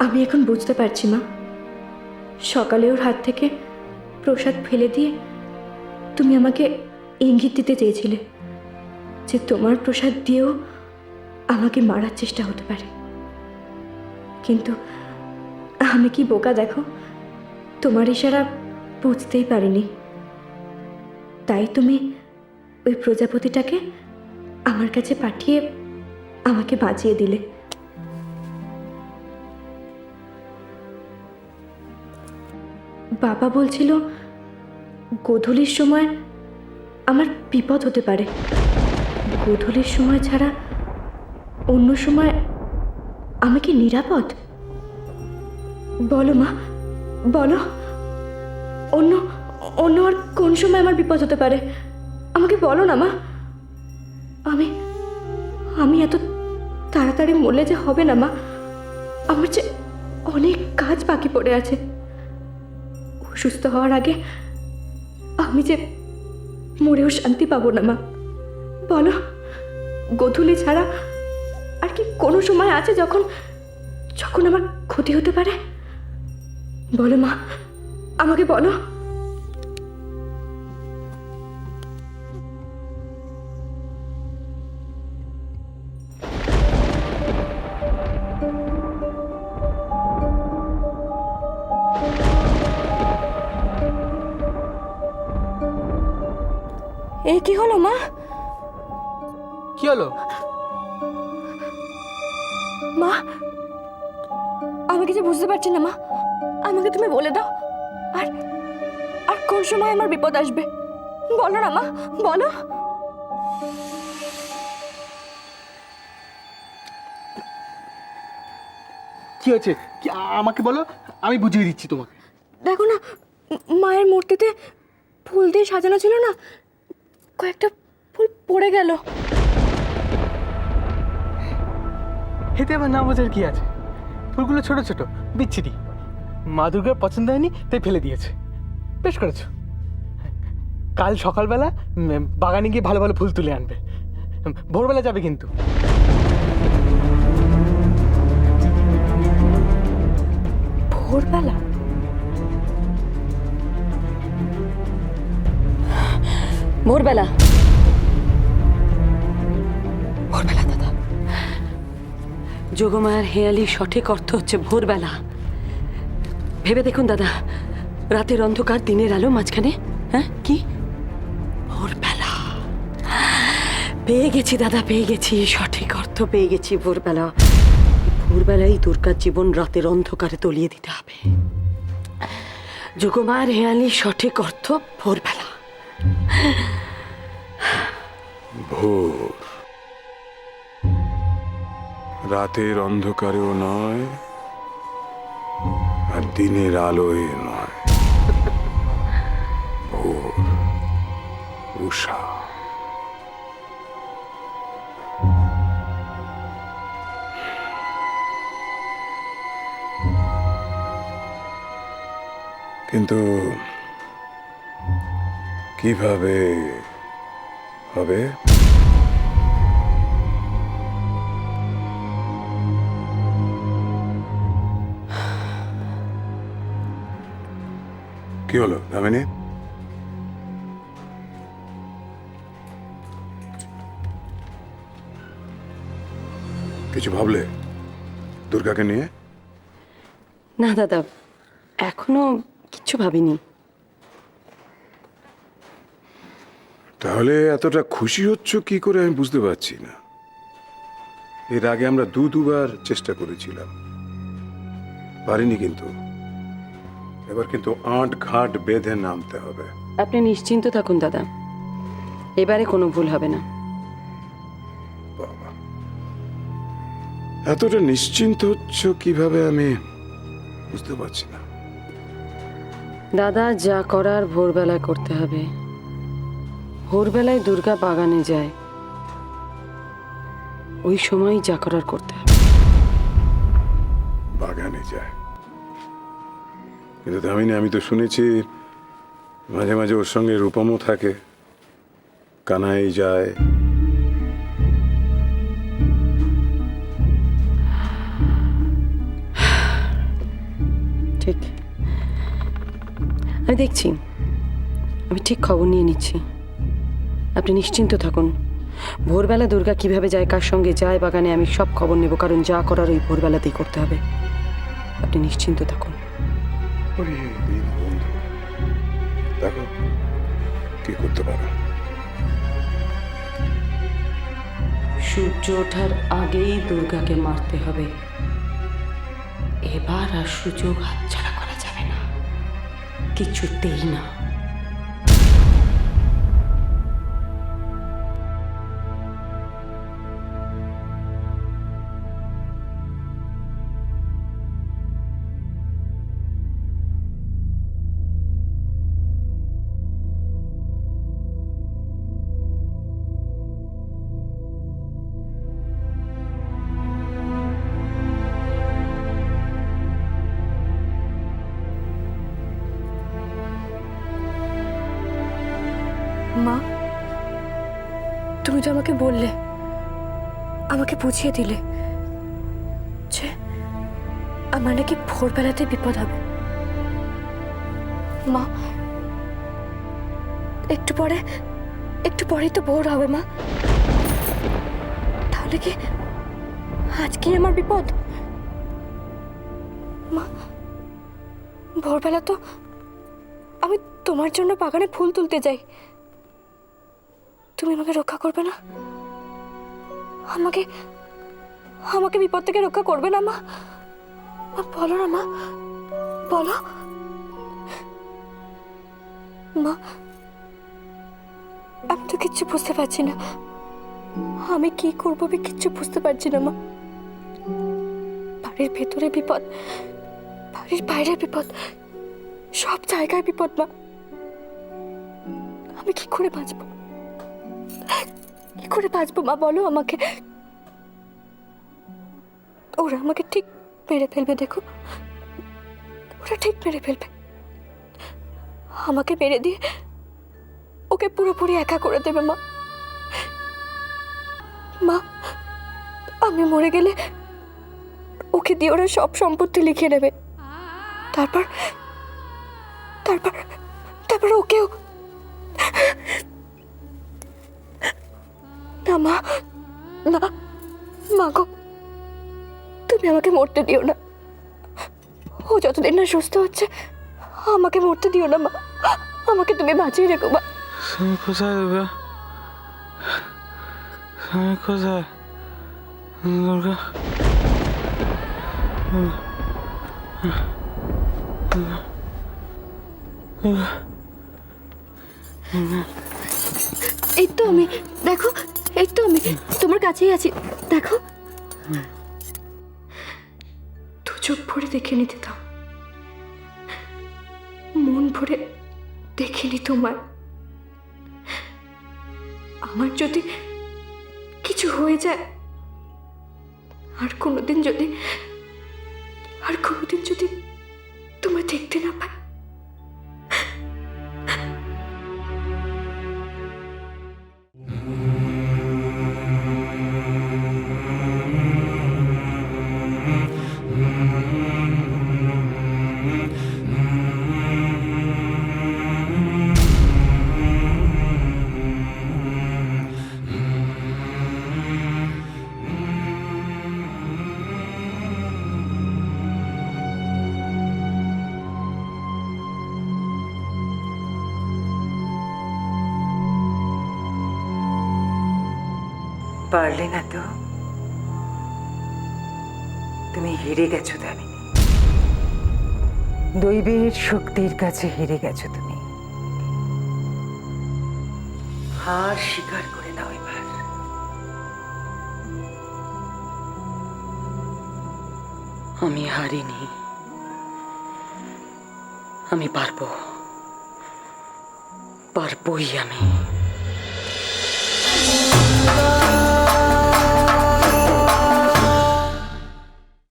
আমি এখন বুঝতে পারছি মা, সকালে ওর হাত থেকে প্রসাদ ফেলে দিয়ে তুমি আমাকে ইঙ্গিত দিতে চেয়েছিলে যে তোমার প্রসাদ দিয়েও আমাকে মারার চেষ্টা হতে পারে। কিন্তু আমি কি বোকা দেখো, তোমার ইশারা বুঝতেই পারিনি। তাই তুমি ওই প্রজাপতিটাকে আমার কাছে পাঠিয়ে আমাকে বাঁচিয়ে দিলে। বাবা বলছিল গোধূলির সময় আমার বিপদ হতে পারে, গোধূলির সময় ছাড়া অন্য সময় আমি কি নিরাপদ? বলো মা, বলো, অন্য অন্য আর কোন সময় আমার বিপদ হতে পারে? আমাকে বলো না মা। আমি আমি এত তাড়াতাড়ি মরলে যে হবে না মা, আমার যে অনেক কাজ বাকি পড়ে আছে। অসুস্থ হওয়ার আগে আমি যে মরেও শান্তি পাবো না মা। বলো, গোধূলি ছাড়া আর কি কোনো সময় আছে যখন যখন আমার ক্ষতি হতে পারে? বলো মা, আমাকে বলো। এই কি হলো মা? কি হলো? মা, আমি কিছু বুঝতে পারছি না মা, আমাকে তুমি বলে দাও। আর আর কোন সময় আমার বিপদ আসবে বলো না মা, বলো। কি হয়েছে? কি আমাকে বলো, আমি বুঝিয়ে দিচ্ছি তোমাকে। দেখো না, মায়ের মূর্তিতে ফুল দিয়ে সাজানো ছিল না, কয়েকটা ফুল পড়ে গেল। এতে আবার না বোঝার কি আছে? ফুলগুলো ছোট ছোট, বিচ্ছিরি। মা দুর্গার পছন্দ হয়নি তাই ফেলে দিয়েছে। বেশ করেছো। কাল সকালবেলা বাগানে গিয়ে ভালো ভালো ফুল তুলে আনবে। ভোরবেলা যাবে কিন্তু। ভোরবেলা? ভোরবেলা? ভোরবেলা দাদা, যোগমায়ার হেয়ালির সঠিক অর্থ হচ্ছে ভোরবেলা। ভেবে দেখুন দাদা, রাতের অন্ধকার দিনের আলো মাঝখানে, হ্যাঁ কি ভোরবেলা। পেয়ে গেছি দাদা, পেয়ে গেছি, সঠিক অর্থ পেয়ে গেছি। ভোরবেলা, ভোরবেলায় দুর্গার জীবন রাতের অন্ধকারে তলিয়ে দিতে হবে। যোগমায়ার হেয়ালির সঠিক অর্থ ভোরবেলা। ভোর, রাতের অন্ধকারেও নয় আর দিনের আলোয় নয়। ভোর, উষা। কিন্তু কিভাবে হবে? কি হলো দামিনী? কিছু ভাবলে দুর্গাকে নিয়ে? না দাদা, এখনো কিচ্ছু ভাবিনি। তাহলে এতটা খুশি হচ্ছ কি করে আমি বুঝতে পারছি না। এর আগে আমরা দুবার চেষ্টা করেছিলাম, পারিনি। কিন্তু এবার কিন্তু আঁট ঘাট বেঁধে নামতে হবে। আপনি নিশ্চিন্ত থাকুন দাদা, এবারে কোনো ভুল হবে না। বাবা, এতটা নিশ্চিন্ত হচ্ছ কিভাবে আমি বুঝতে পারছি না। দাদা, যা করার ভোরবেলায় করতে হবে। ভোরবেলায় দুর্গা বাগানে যায়, ওই সময় যা করার করতে হবে। বাগানে যায়? কিন্তু দামিনী, আমি তো শুনেছি মাঝে মাঝে ওর সঙ্গে রূপমও থাকে, কানাই যায়। ঠিক, আমি দেখছি, আমি ঠিক খবর নিয়ে নিচ্ছি। আপনি নিশ্চিন্ত থাকুন। ভোরবেলা দুর্গা কিভাবে যায়, কার সঙ্গে যায় বাগানে, আমি সব খবর নেব, কারণ যা করার ওই ভোরবেলাতেই করতে হবে। আপনি নিশ্চিন্ত থাকুন। ওরে দিন বন্ধু, দেখো কি করতে পারো। সূর্য ওঠার আগেই দুর্গাকে মারতে হবে। এবার আর সুযোগ হাতছাড়া করা যাবে না, কিছুতেই না। মা, তুমি তো আমাকে বললে, আমাকে বুঝিয়ে দিলে যে আমার নাকি ভোরবেলাতে বিপদ হবে। মা, একটু পরেই তো ভোর হবে মা। তাহলে কি আজকে আমার বিপদ? মা, ভোরবেলা তো আমি তোমার জন্য বাগানে ফুল তুলতে যাই। তুমি আমাকে রক্ষা করবে না? আমাকে বিপদ থেকে রক্ষা করবে না মা? বলো না মা, বলো। মা, আমি তো কিচ্ছু বুঝতে পারছি না। আমি কি করবো আমি কিচ্ছু বুঝতে পারছি না মা। বাড়ির ভেতরে বিপদ, বাড়ির বাইরে বিপদ, সব জায়গায় বিপদ মা। আমি কি করে বাঁচবো? কি করে বাঁচবো মা, বলো আমাকে। ওরা আমাকে ঠিক মেরে ফেলবে, দেখো, ওরা ঠিক মেরে ফেলবে। আমাকে মেরে দিয়ে ওকে পুরোপুরি একা করে দেবে মা। মা, আমি মরে গেলে ওকে দিয়ে ওরা সব সম্পত্তি লিখে নেবে। তারপর তারপর তারপর ওকেও। না মা, না মা গো, তুমি আমাকে মরতে দিও না। ও যতদিন না সুস্থ হচ্ছে আমাকে মরতে দিও না মা। আমাকে তুমি বাঁচিয়ে রেখো মা। তুমি কোথায় দুর্গা? তুমি কোথায় দুর্গা? এই তো আমি, দেখো, এই তো আমি তোমার কাছেই আছি, দেখো। দু চোখ ভরে দেখে নিতে দাও, মন ভরে দেখিনি তোমার। আমার যদি কিছু হয়ে যায়, আর কোনোদিন যদি তোমায় দেখতে না পাই, পারলে না তো? তুমি হেরে গেছো দামিনী, দৈবের শক্তির কাছে হেরে গেছো তুমি। হার স্বীকার করে নাও এবার। আমি হারিনি, আমি পারবোই আমি।